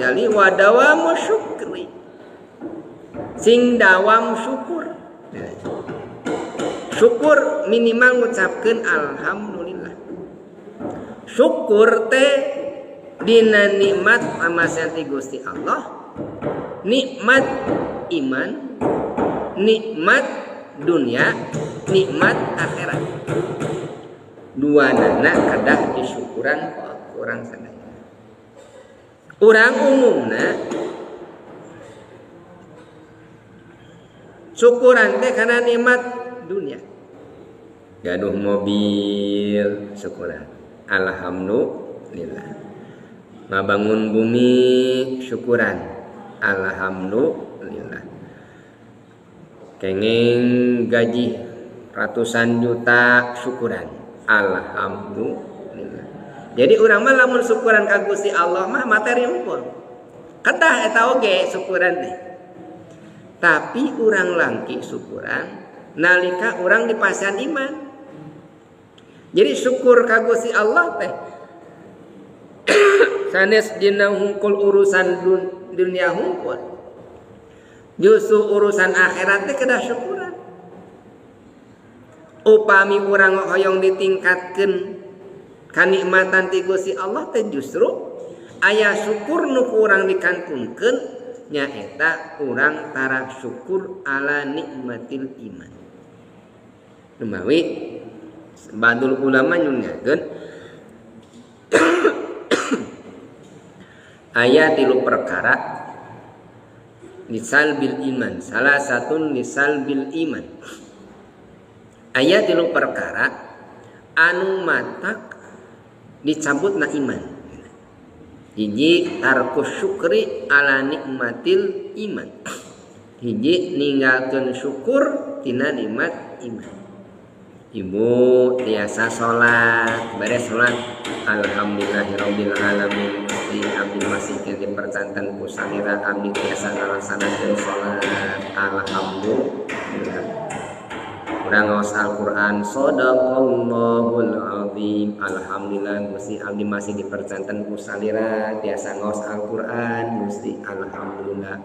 jali wadawamu syukri sing dawam syukur. Syukur minimal ngucapkeun alhamdulillah. Syukur teh dina nikmat pamasyan ti Gusti Allah, nikmat iman, nikmat dunia, nikmat akhirat. Dua nana kadah disyukuran orang sadaya. Urang umumna syukuran teh karena nikmat dunia. Gaduh mobil syukuran. Alhamdulillah. Ngabangun bumi syukuran. Alhamdulillah. Kenging gaji ratusan juta syukuran. Alhamdulillah. Jadi urang mah lamun syukuran ka Gusti Allah mah materi unggul. Kedah eta oge syukuran teh. Tapi urang langki syukuran nalika urang di pasian iman. Jadi syukur ka Gusti Allah teh sanes dina hungkul urusan dunia hungkul. Justru urusan akhirat teh kedah syukuran. Upami urang hoyong ditingkatkeun kanikmatan ti Gusti Allah teh justru aya syukur nu urang dikantungkeun nyaeta urang tara syukur ala nikmatil iman. Numawi badul ulama nyunyakeun aya tilu perkara lisal bil iman, salah satu lisal bil iman. Aya tilu perkara anu matak dicabutna iman. Hiji tarkus syukri ala nikmatil iman. Hiji ninggalkeun syukur tina nikmat iman. Ibu tiasa sholat, beres sholat alhamdulillahirabbil alamin. Di abdi masih dipercanten ku salira abdi tiasa ngalaksanakeun sholat alhamdulillah. Urang ngaos Al-Qur'an shadaqallahul azim. Alhamdulillah Gusti abdi masih dipercanten ku salira tiasa ngaos Al-Qur'an Gusti alhamdulillah.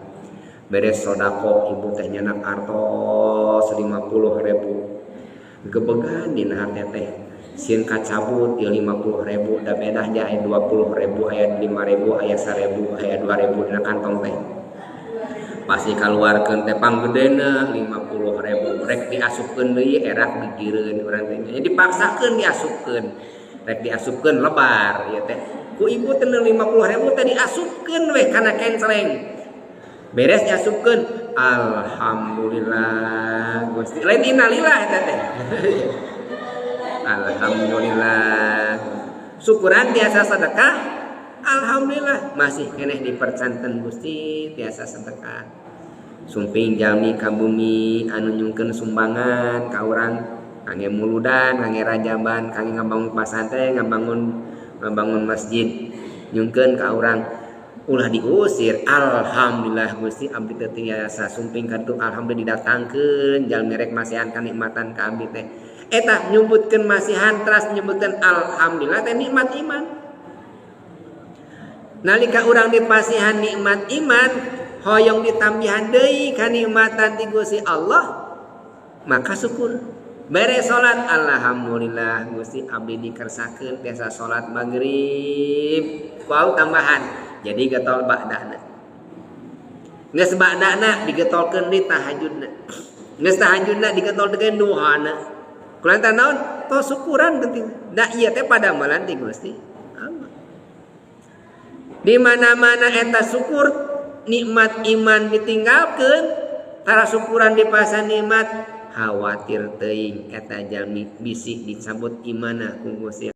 Beres sedekah ibu teh nyenak artos 50.000. Gebegan dina hati teh sieun kacabut ieu 50.000 da bedah ja aya 20.000 aya 5.000 aya 1.000 aya 2.000 dina kantong teh. Pasti kaluarkeun teh panggedena 50.000 rek diasupkeun deui erak digireun urang teh. Dipaksakeun diasupkeun. Rek diasupkeun lebar ieu teh. Ku ibu teh 50.000 teh diasupkeun we kana kenceleng. Beres diasupkeun alhamdulillah Gusti lain innalillah eta teh. Alhamdulillah. Syukuran tiasa sedekah. Alhamdulillah masih keneh dipercanten Gusti tiasa sedekah. Sumping jalmi ka bumi anu nyungkeun sumbangan ka urang kangge muludan, kangge rajaban, kangge ngabangun pasantren, ngabangun masjid. Nyungkeun ka urang ulah diusir. Alhamdulillah Gusti abdi teh tiasa sumping katu alhamdulillah didatangkeun jalmi rek masihan kanikmatan ka abdi teh. Eta nyebutkeun masihan teras nyebutkeun alhamdulillah teh nikmat iman. Nalika urang dipasihan nikmat iman hoyong ditambihan deui kanikmatan ti Gusti Allah maka syukur. Beres salat alhamdulillah Gusti abdi dikersakeun tiasa salat maghrib wau tambahan jadi getol ba'dana. Geus ba'dana digetolkeun di tahajudna. Geus tahajudna digetolkeun duhana. Kulantaran naon? Tos syukuran penting. Da ieu teh padamalan ti Gusti Allah. Di mana-mana eta syukur nikmat iman ditinggalkeun tara syukuran dipasan nikmat khawatir teuing eta jalmi bisi dicabut imanna ku Gusti